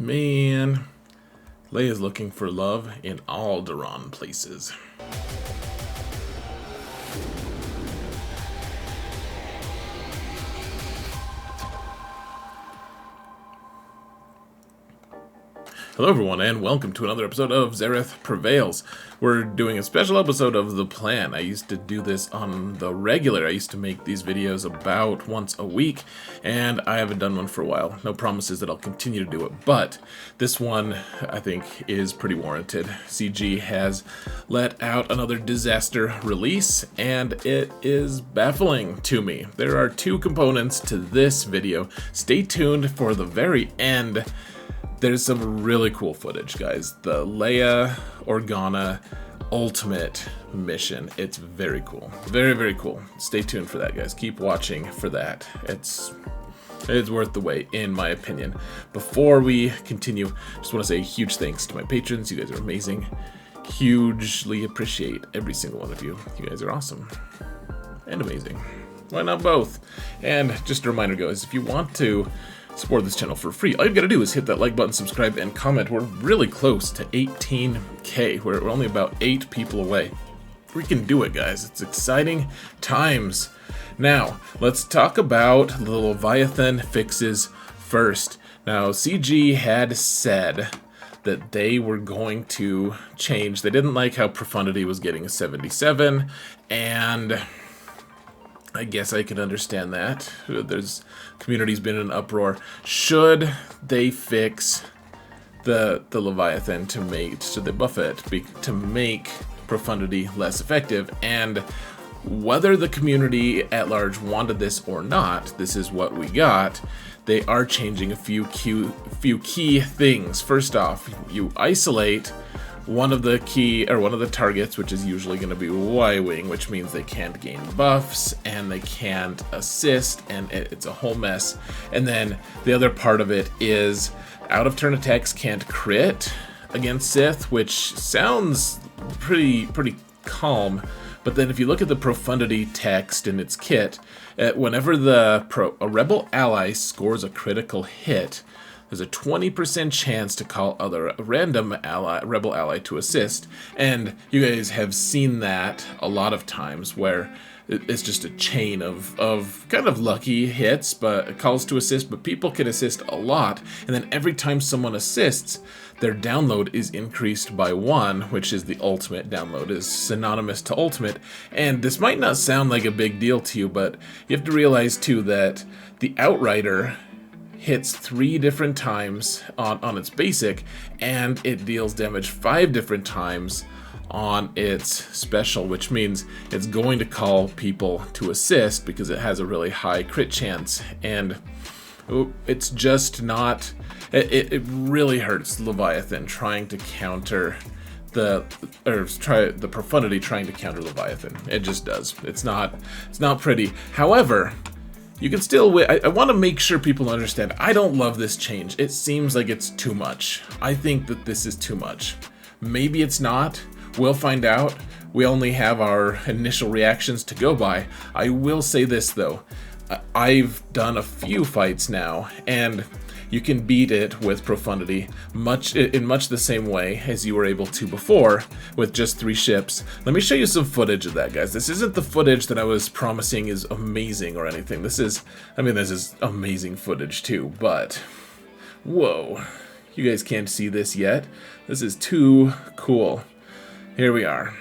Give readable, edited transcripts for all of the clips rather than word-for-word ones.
Man, Leia's looking for love in Alderaan places. Hello everyone, and welcome to another episode of Zareth Prevails. We're doing a special episode of The Plan. I used to do this on the regular. I used to make these videos about once a week, and I haven't done one for a while. No promises that I'll continue to do it, but this one, I think, is pretty warranted. CG has let out another disaster release, and it is baffling to me. There are two components to this video. Stay tuned for the very end. There's some really cool footage, guys. The Leia Organa Ultimate mission. It's very cool. Very, very cool. Stay tuned for that, guys. Keep watching for that. It's worth the wait, in my opinion. Before we continue, just want to say a huge thanks to my patrons. You guys are amazing. Hugely appreciate every single one of you. You guys are awesome. And amazing. Why not both? And just a reminder, guys, if you want to support this channel for free, all you've got to do is hit that like button, subscribe, and comment. We're really close to 18K. We're only about 8 people away. We can do it, guys. It's exciting times. Now, let's talk about the Leviathan fixes first. Now, CG had said that they were going to change. They didn't like how Profundity was getting a 77, and I guess I can understand that. There's community's been in an uproar. Should they fix the Leviathan should they buff it to make Profundity less effective? And whether the community at large wanted this or not, this is what we got. They are changing a few key things. First off, you isolate one of the targets, which is usually going to be Y-Wing, which means they can't gain buffs and they can't assist, and it's a whole mess. And then the other part of it is out-of-turn attacks can't crit against Sith, which sounds pretty calm. But then if you look at the Profundity text in its kit, whenever a rebel ally scores a critical hit, there's a 20% chance to call a random rebel ally to assist. And you guys have seen that a lot of times where it's just a chain of kind of lucky hits, but calls to assist, but people can assist a lot. And then every time someone assists, their download is increased by 1, which is the ultimate download, is synonymous to ultimate. And this might not sound like a big deal to you, but you have to realize too that the Outrider hits 3 different times on its basic, and it deals damage 5 different times on its special, which means it's going to call people to assist because it has a really high crit chance. And it's just not, it really hurts Leviathan trying to counter the Profundity trying to counter Leviathan. It just does. It's not pretty. However, you can still win. I want to make sure people understand. I don't love this change. It seems like it's too much. I think that this is too much. Maybe it's not. We'll find out. We only have our initial reactions to go by. I will say this, though. I've done a few fights now, and you can beat it with Profundity in much the same way as you were able to before with just 3 ships. Let me show you some footage of that, guys. This isn't the footage that I was promising is amazing or anything. This is amazing footage too, but whoa, you guys can't see this yet. This is too cool. Here we are.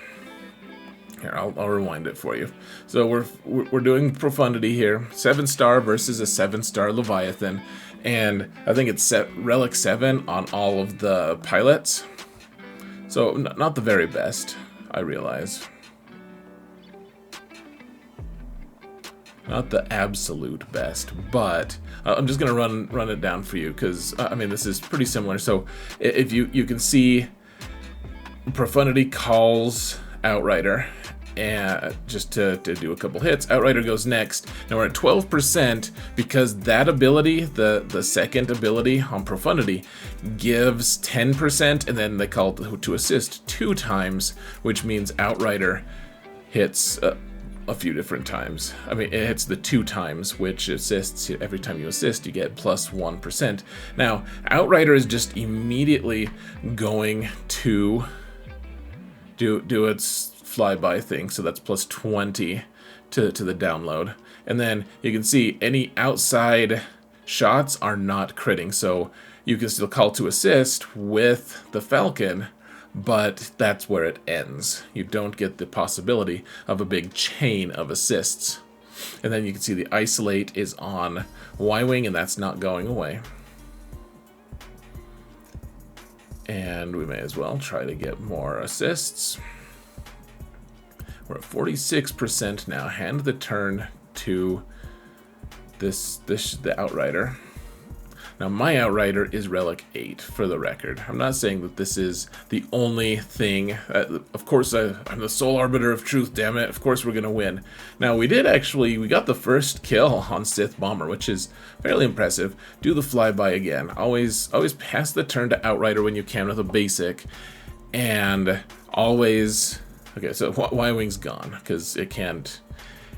Here, I'll rewind it for you. So we're doing Profundity here. 7-star versus a 7-star Leviathan. And I think it's set Relic 7 on all of the pilots. So not the very best, I realize. Not the absolute best, but I'm just gonna run it down for you because this is pretty similar. So if you can see, Profundity calls Outrider, and just to do a couple hits. Outrider goes next. Now we're at 12% because that ability, the second ability on Profundity, gives 10%, and then they call it to assist 2 times, which means Outrider hits a few different times. I mean, it hits the 2 times, which assists. Every time you assist, you get plus 1%. Now, Outrider is just immediately going to do its flyby thing, so that's plus 20 to the download. And then you can see any outside shots are not critting, so you can still call to assist with the Falcon, but that's where it ends. You don't get the possibility of a big chain of assists. And then you can see the isolate is on Y-Wing, and that's not going away. And we may as well try to get more assists. We're at 46% now. Hand the turn to the Outrider. Now, my Outrider is Relic 8, for the record. I'm not saying that this is the only thing. Of course, I'm the sole arbiter of truth, damn it. Of course we're going to win. Now, we got the first kill on Sith Bomber, which is fairly impressive. Do the flyby again. Always pass the turn to Outrider when you can with a basic. And always... Okay, so Y-Wing's gone, because it can't...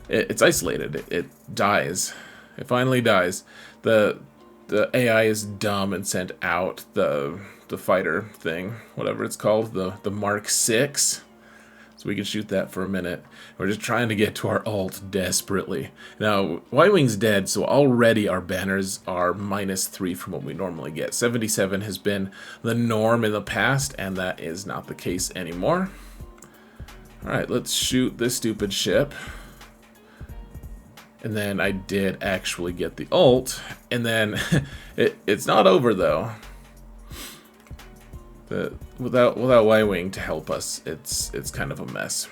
It's isolated. It dies. It finally dies. The AI is dumb and sent out the fighter thing, whatever it's called, the Mark 6. So we can shoot that for a minute. We're just trying to get to our ult desperately. Now, Y-Wing's dead, so already our banners are -3 from what we normally get. 77 has been the norm in the past, and that is not the case anymore. Alright, let's shoot this stupid ship. And then I did actually get the ult, and then it's not over though. Without Y-Wing to help us, it's kind of a mess.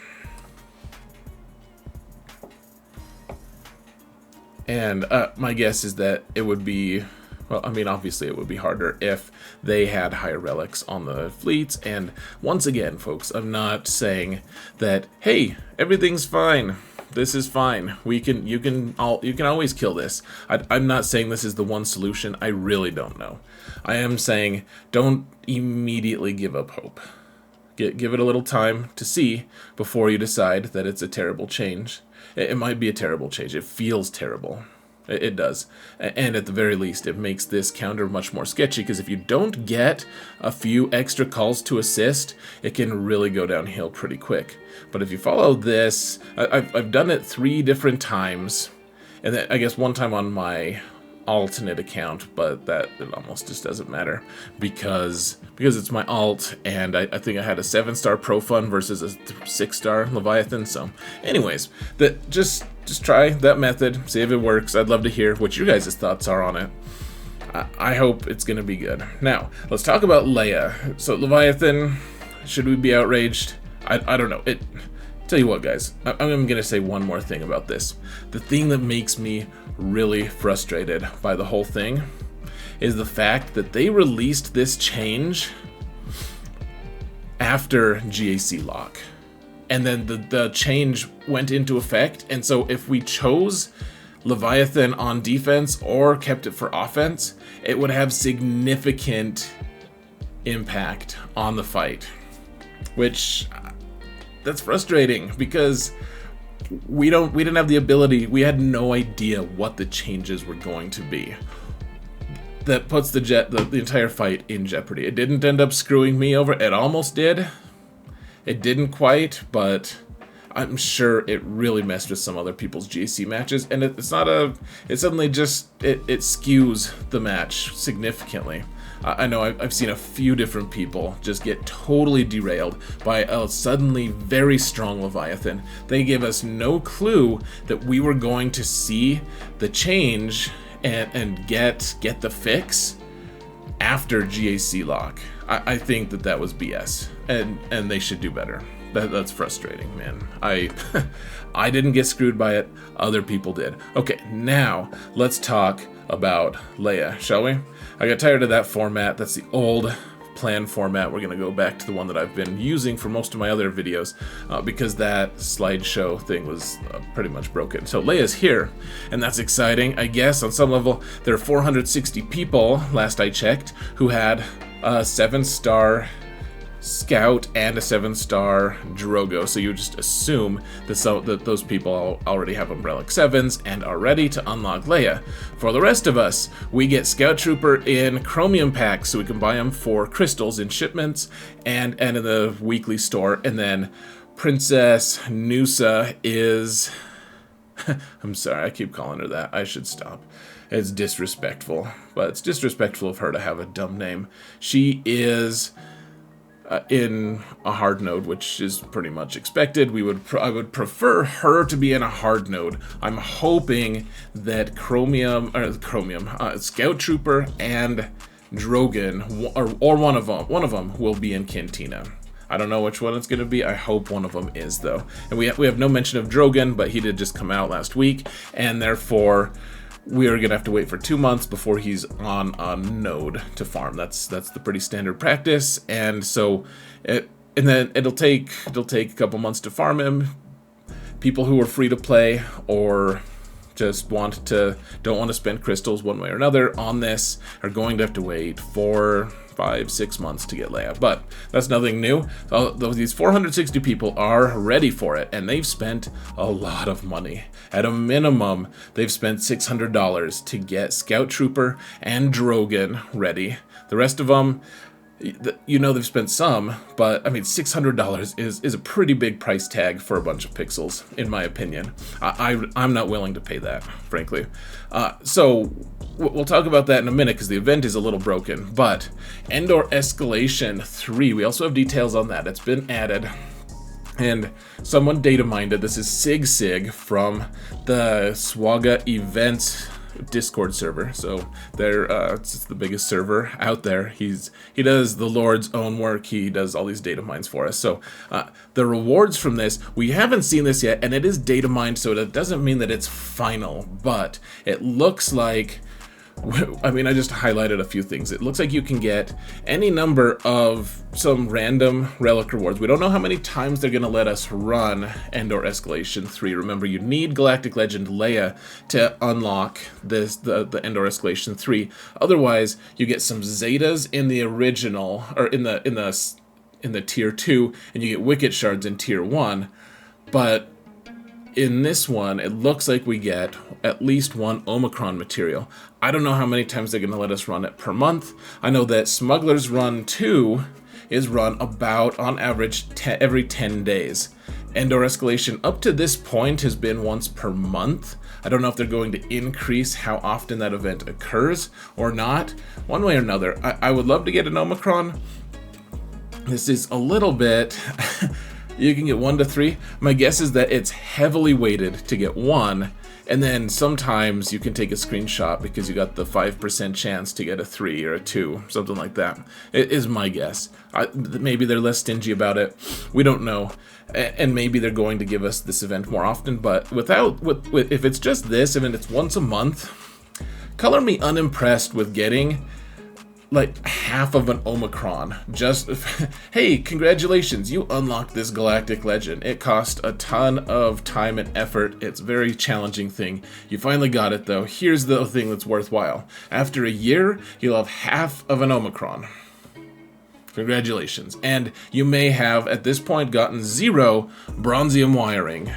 And my guess is that it would be, well, I mean, obviously it would be harder if they had higher relics on the fleets. And once again, folks, I'm not saying that, hey, everything's fine. This is fine. You can always kill this. I'm not saying this is the one solution. I really don't know. I am saying don't immediately give up hope. Give it a little time to see before you decide that it's a terrible change. It might be a terrible change. It feels terrible. It does. And at the very least, it makes this counter much more sketchy, because if you don't get a few extra calls to assist, it can really go downhill pretty quick. But if you follow this, I've done it 3 different times, and then I guess one time on my alternate account, but that it almost just doesn't matter because it's my alt, and I think I had a 7-star Pro Fun versus a 6-star Leviathan. So anyways, just try that method, see if it works. I'd love to hear what you guys' thoughts are on it. I hope it's gonna be good. Now let's talk about Leia. So Leviathan, should we be outraged? I don't know. Tell you what, guys, I'm gonna say one more thing about this. The thing that makes me really frustrated by the whole thing is the fact that they released this change after GAC lock, and then the change went into effect. And so if we chose Leviathan on defense or kept it for offense, it would have significant impact on the fight, which that's frustrating because we didn't have the ability. We had no idea what the changes were going to be. That puts the entire fight in jeopardy. It didn't end up screwing me over. It almost did. It didn't quite, but I'm sure it really messed with some other people's GC matches. And it's not it suddenly just it skews the match significantly. I know I've seen a few different people just get totally derailed by a suddenly very strong Leviathan. They gave us no clue that we were going to see the change and get the fix after GAC lock. I think that was BS, and they should do better. That's frustrating, man. I didn't get screwed by it. Other people did. Okay, now let's talk about Leia, shall we? I got tired of that format. That's the old plan format. We're going to go back to the one that I've been using for most of my other videos because that slideshow thing was pretty much broken. So Leia's here, and that's exciting. I guess on some level there are 460 people, last I checked, who had a 7-star Scout and a 7-star Drogo. So you just assume that those people already have Umbrella 7s and are ready to unlock Leia. For the rest of us, we get Scout Trooper in Chromium packs, so we can buy them for crystals in shipments and in the weekly store. And then Princess Noosa is... I'm sorry, I keep calling her that. I should stop. It's disrespectful. But it's disrespectful of her to have a dumb name. She is... in a hard node, which is pretty much expected. I would prefer her to be in a hard node. I'm hoping that Scout Trooper and Drogon, or one of them will be in Cantina. I don't know which one it's going to be. I hope one of them is, though. And we have no mention of Drogon, but he did just come out last week, and therefore we are going to have to wait for 2 months before he's on a node to farm. That's the pretty standard practice, and so it'll take a couple months to farm him. People who are free to play or just don't want to spend crystals one way or another on this are going to have to wait 4, 5, 6 months to get Leia, but that's nothing new. These 460 people are ready for it, and they've spent a lot of money. At a minimum, they've spent $600 to get Scout Trooper and Drogon ready. The rest of them, they've spent some, but I mean, $600 is a pretty big price tag for a bunch of pixels, in my opinion. I'm not willing to pay that, frankly. So we'll talk about that in a minute, because the event is a little broken. But Endor Escalation 3, we also have details on that. It's been added. And someone data mined it. This is Sig from the Swaga Events Discord server. So it's the biggest server out there. He does the Lord's own work. He does all these data mines for us. So the rewards from this, we haven't seen this yet, and it is data mined, so that doesn't mean that it's final, but it looks like, I mean, I just highlighted a few things. It looks like you can get any number of some random relic rewards. We don't know how many times they're going to let us run Endor Escalation 3. Remember, you need Galactic Legend Leia to unlock the Endor Escalation 3. Otherwise, you get some Zetas in the original, or in the Tier 2, and you get Wicket Shards in Tier 1. But in this one, it looks like we get at least one Omicron material. I don't know how many times they're going to let us run it per month. I know that Smuggler's Run 2 is run about, on average, every 10 days. Endor Escalation up to this point has been once per month. I don't know if they're going to increase how often that event occurs or not. One way or another, I would love to get an Omicron. This is a little bit... You can get 1 to 3. My guess is that it's heavily weighted to get 1, and then sometimes you can take a screenshot because you got the 5% chance to get a 3 or a 2, something like that. It is my guess. Maybe they're less stingy about it. We don't know. And maybe they're going to give us this event more often, but if it's just this event, it's once a month, color me unimpressed with getting like half of an Omicron. Just, hey, congratulations, you unlocked this Galactic Legend. It cost a ton of time and effort. It's a very challenging thing. You finally got it, though. Here's the thing that's worthwhile. After a year, you'll have half of an Omicron. Congratulations. And you may have, at this point, gotten 0 bronzium wiring,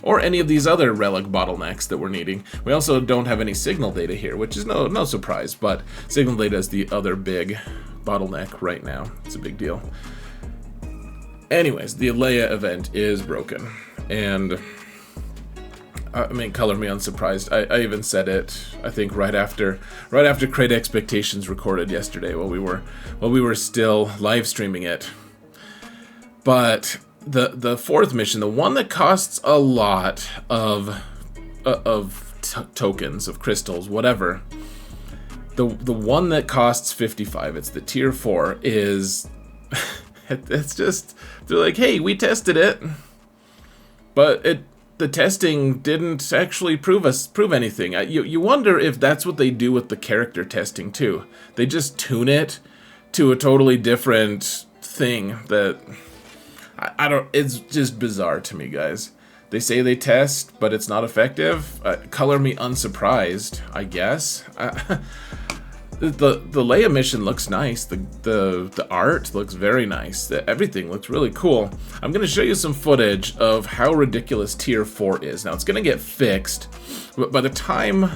or any of these other relic bottlenecks that we're needing. We also don't have any signal data here, which is no surprise, but signal data is the other big bottleneck right now. It's a big deal. Anyways, the Leia event is broken, and I mean, color me unsurprised. I even said it, I think, right after Crate Expectations recorded yesterday while we were still live streaming it. But the fourth mission, the one that costs a lot of tokens, of crystals, whatever, the one that costs 55, it's the tier 4, is it's just, they're like, hey, we tested it, but the testing didn't actually prove anything. You wonder if that's what they do with the character testing too. They just tune it to a totally different thing that I don't, it's just bizarre to me, guys. They say they test, but it's not effective. Color me unsurprised, I guess. The Leia mission looks nice. The art looks very nice. Everything looks really cool. I'm going to show you some footage of how ridiculous Tier 4 is. Now, it's going to get fixed, but by the time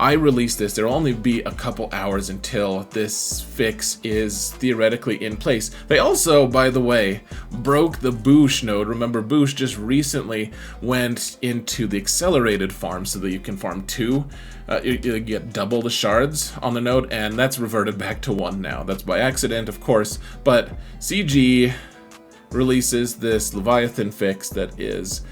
I release this, there'll only be a couple hours until this fix is theoretically in place. They also, by the way, broke the Boosh node. Remember, Boosh just recently went into the accelerated farm so that you can farm 2. You get double the shards on the node, and that's reverted back to 1 now. That's by accident, of course, but CG releases this Leviathan fix that is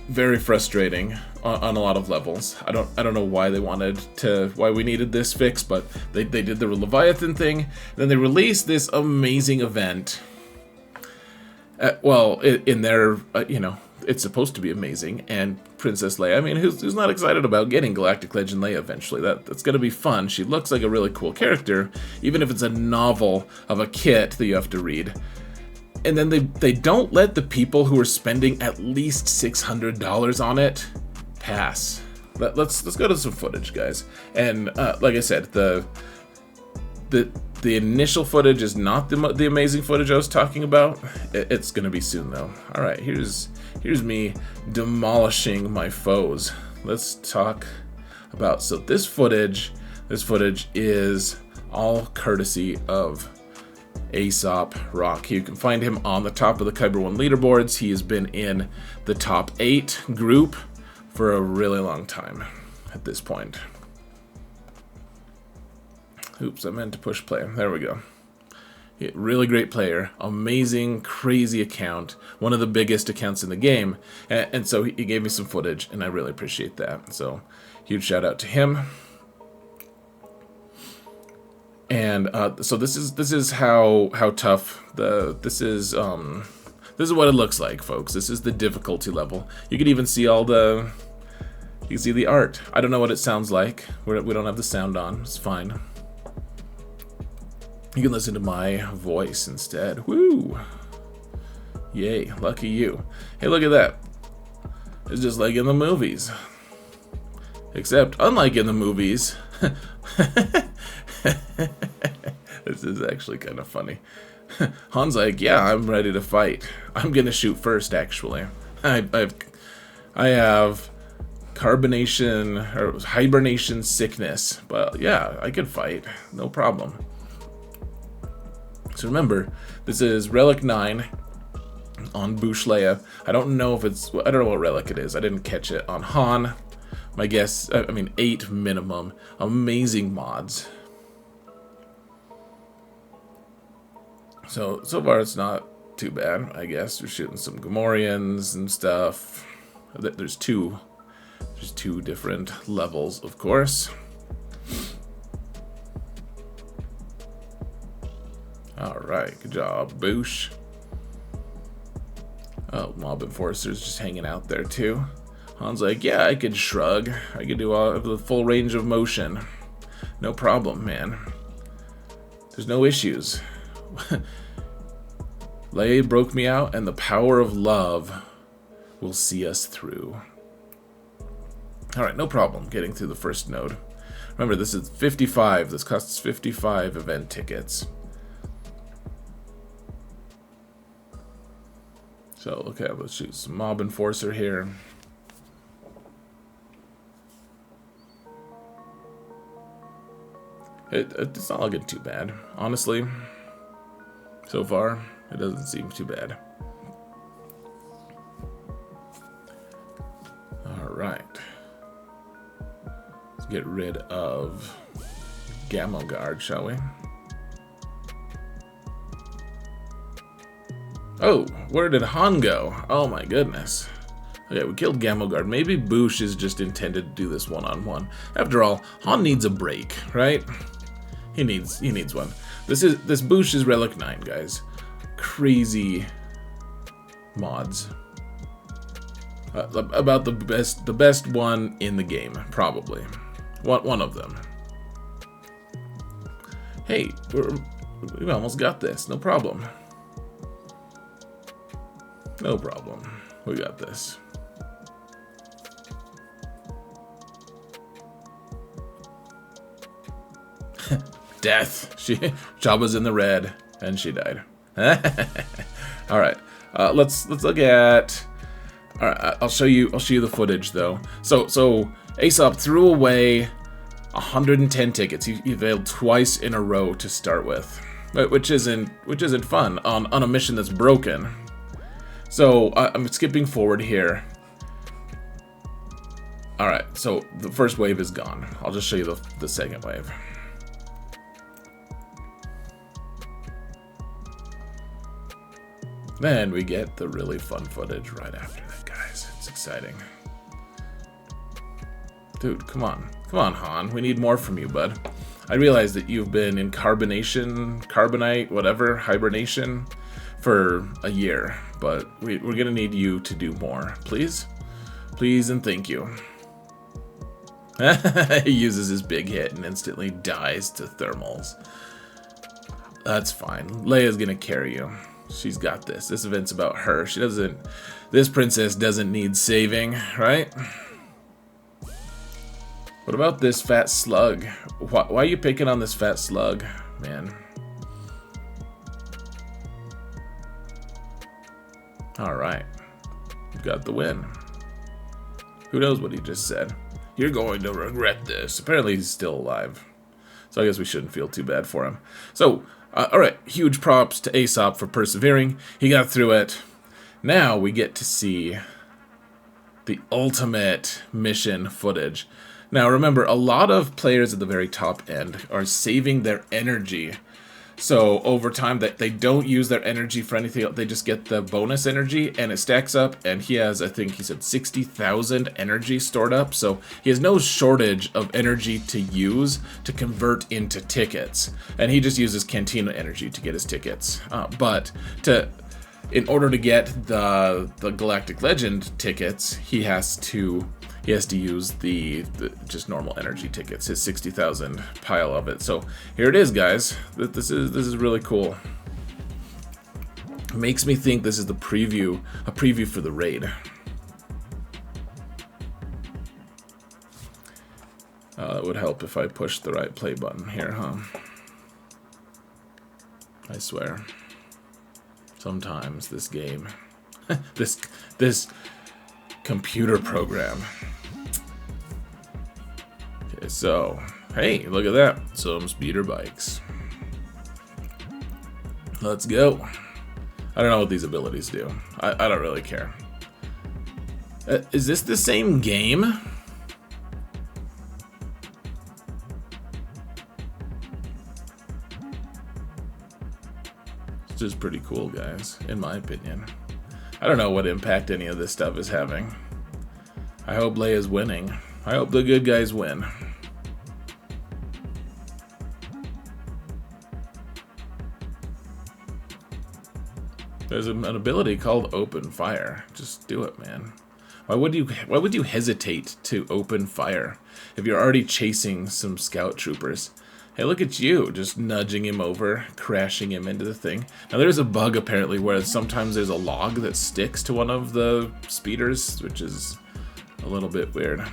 very frustrating on a lot of levels. I don't know why why we needed this fix, but they did the Leviathan thing. Then they released this amazing event. In their it's supposed to be amazing, and Princess Leia, I mean, who's not excited about getting Galactic Legend Leia eventually? That's gonna be fun. She looks like a really cool character, even if it's a novel of a kit that you have to read. And then they don't let the people who are spending at least $600 on it pass. Let's go to some footage, guys. And like I said, the initial footage is not the amazing footage I was talking about. It's gonna be soon though. All right, here's me demolishing my foes. Let's talk about, so this footage is all courtesy of Aesop Rock. You can find him on the top of the Kyber 1 leaderboards. He has been in the top 8 group for a really long time at this point. Oops, I meant to push play. There we go. Really great player. Amazing, crazy account. One of the biggest accounts in the game. And so he gave me some footage, and I really appreciate that. So huge shout out to him. And so this is how tough this is what it looks like, folks. This is the difficulty level. You can even see you can see the art. I don't know what it sounds like. We don't have the sound on. It's fine. You can listen to my voice instead. Woo! Yay, lucky you. Hey, look at that. It's just like in the movies. Except, unlike in the movies, this is actually kind of funny. Han's like, yeah, I'm ready to fight. I'm gonna shoot first, actually. I have carbonation or hibernation sickness, but yeah, I could fight, no problem. So remember, this is Relic 9 on Boosh Leia. I don't know what relic it is. I didn't catch it on Han. My guess, 8 minimum. Amazing mods. So far it's not too bad, I guess. We're shooting some Gamorreans and stuff. There's two different levels, of course. Alright, good job, Boosh. Oh, Mob Enforcer's just hanging out there too. Han's like, yeah, I could shrug. I could do all the full range of motion. No problem, man. There's no issues. Leia broke me out, and the power of love will see us through. Alright, no problem getting through the first node. Remember, this is 55. This costs 55 event tickets. So, okay, let's shoot some Mob Enforcer here. It's not looking too bad, honestly. So far, it doesn't seem too bad. Alright. Let's get rid of Gamma Guard, shall we? Oh, where did Han go? Oh my goodness. Okay, we killed Gamma Guard. Maybe Boosh is just intended to do this one-on-one. After all, Han needs a break, right? He needs one. This Boosh is Relic 9, guys. Crazy mods. About the best one in the game, probably. One of them. Hey, we almost got this. No problem. No problem. We got this. Death. Jabba's in the red, and she died. All right, let's look at. All right, I'll show you the footage though. So Aesop threw away 110 tickets. He failed twice in a row to start with, which isn't fun on a mission that's broken. So I'm skipping forward here. All right, so the first wave is gone. I'll just show you the second wave. Then we get the really fun footage right after that, guys. It's exciting. Dude, come on, Han. We need more from you, bud. I realize that you've been in carbonite, whatever, hibernation for a year, but we're gonna need you to do more. Please? Please and thank you. He uses his big hit and instantly dies to thermals. That's fine. Leia's gonna carry you. She's got this. This event's about her. This princess doesn't need saving, right? What about this fat slug? Why are you picking on this fat slug, man? All right. You got the win. Who knows what he just said? You're going to regret this. Apparently he's still alive. So I guess we shouldn't feel too bad for him. So, alright, huge props to Aesop for persevering. He got through it. Now we get to see the ultimate mission footage. Now remember, a lot of players at the very top end are saving their energy. So over time, that they don't use their energy for anything else. They just get the bonus energy, and it stacks up. And he has, I think he said 60,000 energy stored up. So he has no shortage of energy to use to convert into tickets. And he just uses Cantina energy to get his tickets. In order to get the Galactic Legend tickets, he has to use the just normal energy tickets, his 60,000 pile of it. So here it is, guys. This is really cool. Makes me think this is a preview for the raid. It would help if I pushed the right play button here, huh? I swear. Sometimes this game, this computer program. Okay, so, hey, look at that. Some speeder bikes. Let's go. I don't know what these abilities do. I don't really care. Is this the same game? It's just pretty cool, guys, in my opinion. I don't know what impact any of this stuff is having. I hope Leia's winning. I hope the good guys win. There's an ability called Open Fire. Just do it, man. Why would you hesitate to open fire if you're already chasing some scout troopers? Hey, look at you, just nudging him over, crashing him into the thing. Now there's a bug apparently where sometimes there's a log that sticks to one of the speeders, which is a little bit weird.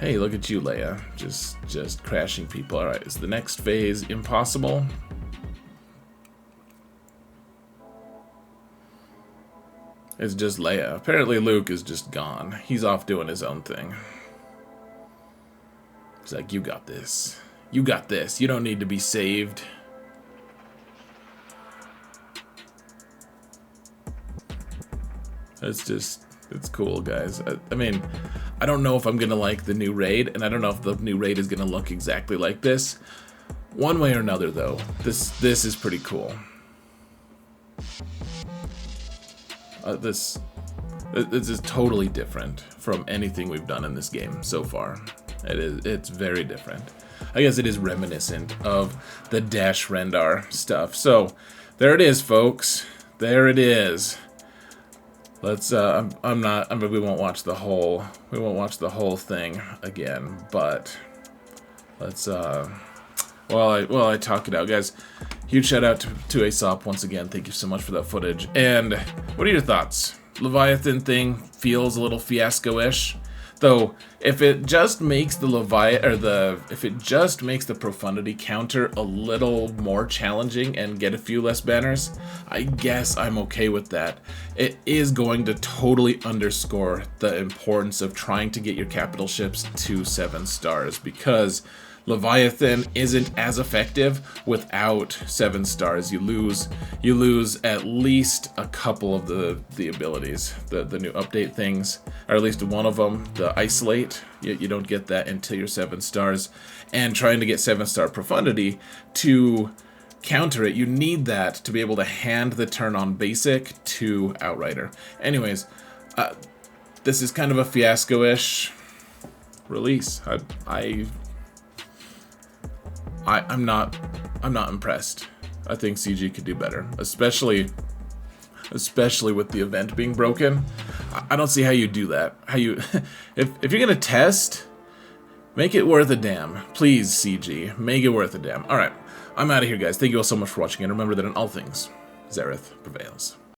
Hey, look at you, Leia, just crashing people. All right, is the next phase impossible? It's just Leia. Apparently Luke is just gone. He's off doing his own thing. He's like, you got this. You got this. You don't need to be saved. It's cool, guys. I mean, I don't know if I'm gonna like the new raid, and I don't know if the new raid is gonna look exactly like this. One way or another, though, this is pretty cool. This is totally different from anything we've done in this game so far. It's very different. I guess it is reminiscent of the Dash Rendar stuff. So there it is, folks. There it is. Let's we won't watch the whole thing again, but let's while I talk it out, guys. Huge shout out to Aesop once again. Thank you so much for that footage. And what are your thoughts? Leviathan thing feels a little fiasco-ish. Though, if it just makes the if it just makes the profundity counter a little more challenging and get a few less banners, I guess I'm okay with that. It is going to totally underscore the importance of trying to get your capital ships to 7 stars, because Leviathan isn't as effective without 7 stars. You lose at least a couple of the abilities, the new update things, or at least one of them, the isolate. You don't get that until you're 7 stars. And trying to get 7-star profundity to counter it, you need that to be able to hand the turn on basic to Outrider. Anyways, this is kind of a fiasco-ish release. I'm not impressed. I think CG could do better, especially with the event being broken. I don't see how you do that. How you if you're gonna test, make it worth a damn. Please, CG, make it worth a damn. All right, I'm out of here, guys. Thank you all so much for watching, and remember that in all things, Xerath prevails.